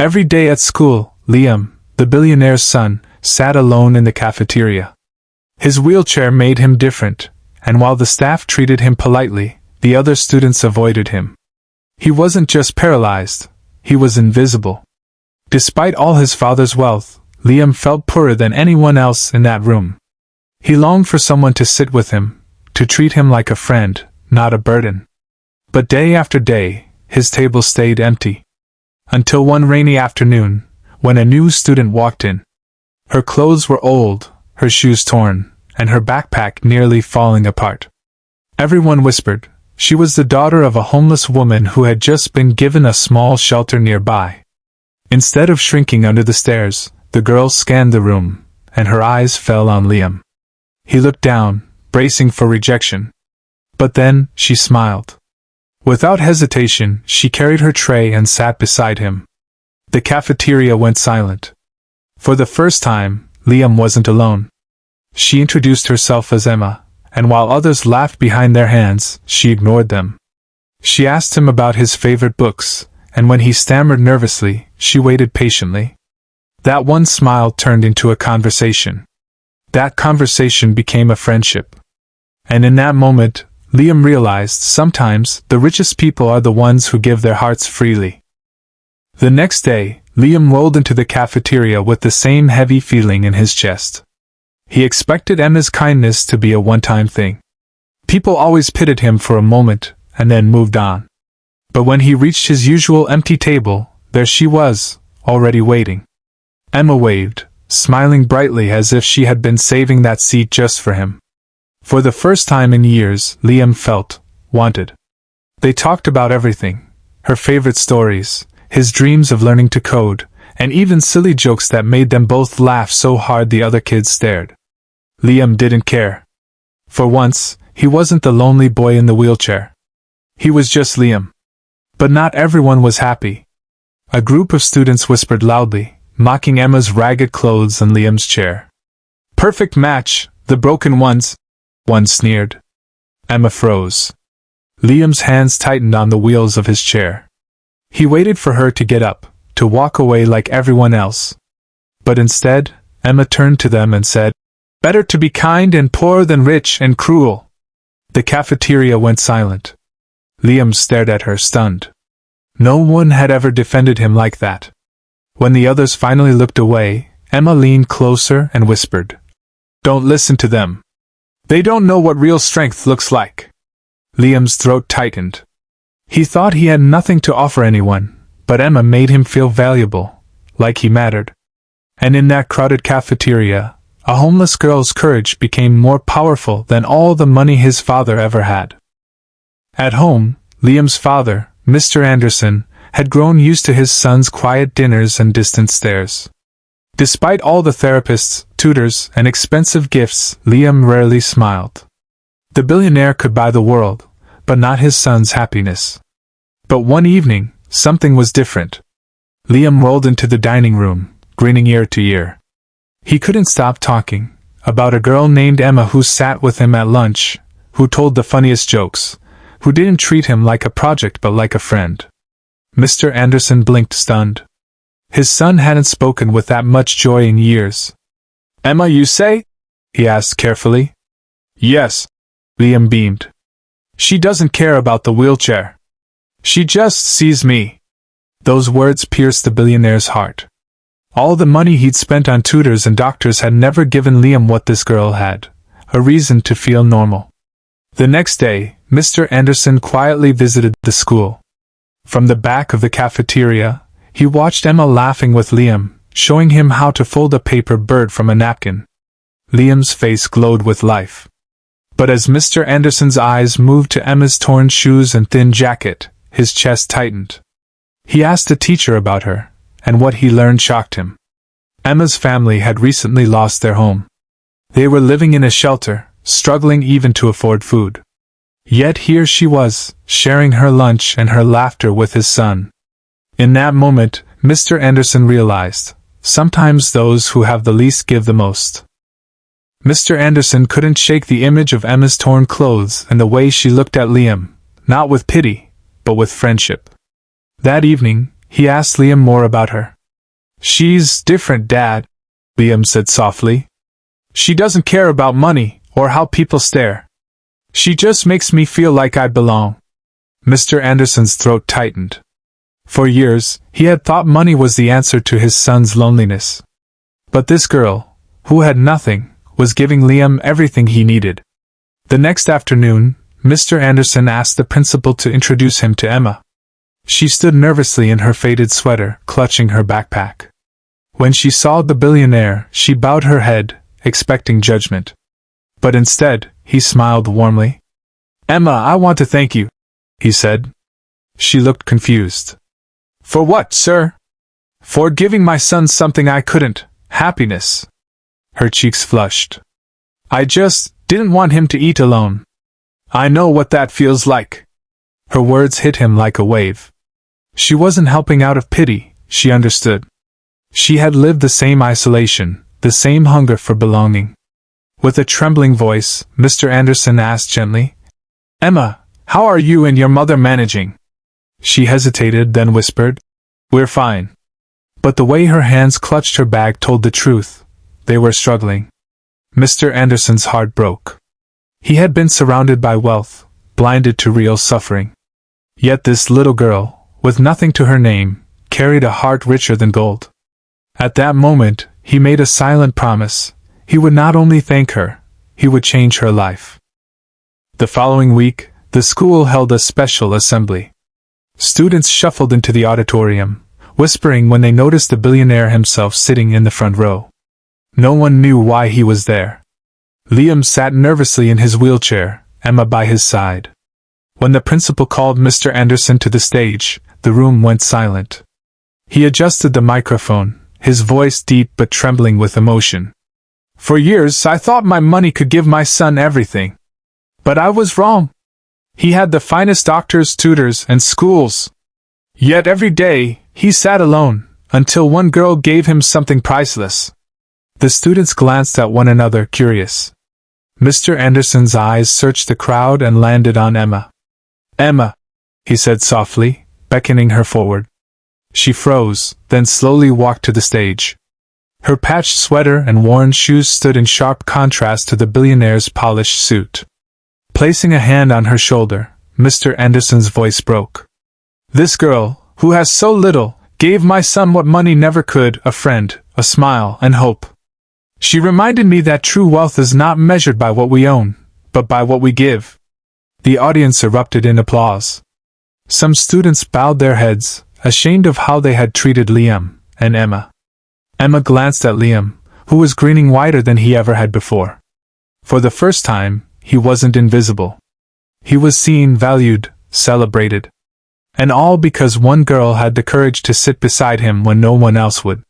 Every day at school, Liam, the billionaire's son, sat alone in the cafeteria. His wheelchair made him different, and while the staff treated him politely, the other students avoided him. He wasn't just paralyzed, he was invisible. Despite all his father's wealth, Liam felt poorer than anyone else in that room. He longed for someone to sit with him, to treat him like a friend, not a burden. But day after day, his table stayed empty. Until one rainy afternoon, when a new student walked in. Her clothes were old, her shoes torn, and her backpack nearly falling apart. Everyone whispered, she was the daughter of a homeless woman who had just been given a small shelter nearby. Instead of shrinking under the stairs, the girl scanned the room, and her eyes fell on Liam. He looked down, bracing for rejection. But then, she smiled. Without hesitation, she carried her tray and sat beside him. The cafeteria went silent. For the first time, Liam wasn't alone. She introduced herself as Emma, and while others laughed behind their hands, she ignored them. She asked him about his favorite books, and when he stammered nervously, she waited patiently. That one smile turned into a conversation. That conversation became a friendship. And in that moment, Liam realized sometimes the richest people are the ones who give their hearts freely. The next day, Liam rolled into the cafeteria with the same heavy feeling in his chest. He expected Emma's kindness to be a one-time thing. People always pitied him for a moment, and then moved on. But when he reached his usual empty table, there she was, already waiting. Emma waved, smiling brightly as if she had been saving that seat just for him. For the first time in years, Liam felt wanted. They talked about everything, her favorite stories, his dreams of learning to code, and even silly jokes that made them both laugh so hard the other kids stared. Liam didn't care. For once, he wasn't the lonely boy in the wheelchair. He was just Liam. But not everyone was happy. A group of students whispered loudly, mocking Emma's ragged clothes and Liam's chair. Perfect match, the broken ones, one sneered. Emma froze. Liam's hands tightened on the wheels of his chair. He waited for her to get up, to walk away like everyone else. But instead, Emma turned to them and said, better to be kind and poor than rich and cruel. The cafeteria went silent. Liam stared at her, stunned. No one had ever defended him like that. When the others finally looked away, Emma leaned closer and whispered, don't listen to them. They don't know what real strength looks like. Liam's throat tightened. He thought he had nothing to offer anyone, but Emma made him feel valuable, like he mattered. And in that crowded cafeteria, a homeless girl's courage became more powerful than all the money his father ever had. At home, Liam's father, Mr. Anderson, had grown used to his son's quiet dinners and distant stares. Despite all the therapists, tutors, and expensive gifts, Liam rarely smiled. The billionaire could buy the world, but not his son's happiness. But one evening, something was different. Liam rolled into the dining room, grinning ear to ear. He couldn't stop talking about a girl named Emma who sat with him at lunch, who told the funniest jokes, who didn't treat him like a project but like a friend. Mr. Anderson blinked, stunned. His son hadn't spoken with that much joy in years. Emma, you say? He asked carefully. Yes. Liam beamed. She doesn't care about the wheelchair. She just sees me. Those words pierced the billionaire's heart. All the money he'd spent on tutors and doctors had never given Liam what this girl had, a reason to feel normal. The next day, Mr. Anderson quietly visited the school. From the back of the cafeteria, he watched Emma laughing with Liam, showing him how to fold a paper bird from a napkin. Liam's face glowed with life. But as Mr. Anderson's eyes moved to Emma's torn shoes and thin jacket, his chest tightened. He asked the teacher about her, and what he learned shocked him. Emma's family had recently lost their home. They were living in a shelter, struggling even to afford food. Yet here she was, sharing her lunch and her laughter with his son. In that moment, Mr. Anderson realized, sometimes those who have the least give the most. Mr. Anderson couldn't shake the image of Emma's torn clothes and the way she looked at Liam, not with pity, but with friendship. That evening, he asked Liam more about her. "She's different, Dad," Liam said softly. "She doesn't care about money or how people stare. She just makes me feel like I belong." Mr. Anderson's throat tightened. For years, he had thought money was the answer to his son's loneliness. But this girl, who had nothing, was giving Liam everything he needed. The next afternoon, Mr. Anderson asked the principal to introduce him to Emma. She stood nervously in her faded sweater, clutching her backpack. When she saw the billionaire, she bowed her head, expecting judgment. But instead, he smiled warmly. "Emma, I want to thank you," he said. She looked confused. "For what, sir?" "For giving my son something I couldn't, happiness." Her cheeks flushed. "I just didn't want him to eat alone. I know what that feels like." Her words hit him like a wave. She wasn't helping out of pity, she understood. She had lived the same isolation, the same hunger for belonging. With a trembling voice, Mr. Anderson asked gently, "Emma, how are you and your mother managing?" She hesitated, then whispered, "We're fine." But the way her hands clutched her bag told the truth. They were struggling. Mr. Anderson's heart broke. He had been surrounded by wealth, blinded to real suffering. Yet this little girl, with nothing to her name, carried a heart richer than gold. At that moment, he made a silent promise. He would not only thank her, he would change her life. The following week, the school held a special assembly. Students shuffled into the auditorium, whispering when they noticed the billionaire himself sitting in the front row. No one knew why he was there. Liam sat nervously in his wheelchair, Emma by his side. When the principal called Mr. Anderson to the stage, the room went silent. He adjusted the microphone, his voice deep but trembling with emotion. "For years I thought my money could give my son everything. But I was wrong. He had the finest doctors, tutors, and schools. Yet every day, he sat alone, until one girl gave him something priceless." The students glanced at one another, curious. Mr. Anderson's eyes searched the crowd and landed on Emma. "Emma," he said softly, beckoning her forward. She froze, then slowly walked to the stage. Her patched sweater and worn shoes stood in sharp contrast to the billionaire's polished suit. Placing a hand on her shoulder, Mr. Anderson's voice broke. "This girl, who has so little, gave my son what money never could, a friend, a smile, and hope. She reminded me that true wealth is not measured by what we own, but by what we give." The audience erupted in applause. Some students bowed their heads, ashamed of how they had treated Liam and Emma. Emma glanced at Liam, who was grinning wider than he ever had before. For the first time, he wasn't invisible. He was seen, valued, celebrated. And all because one girl had the courage to sit beside him when no one else would.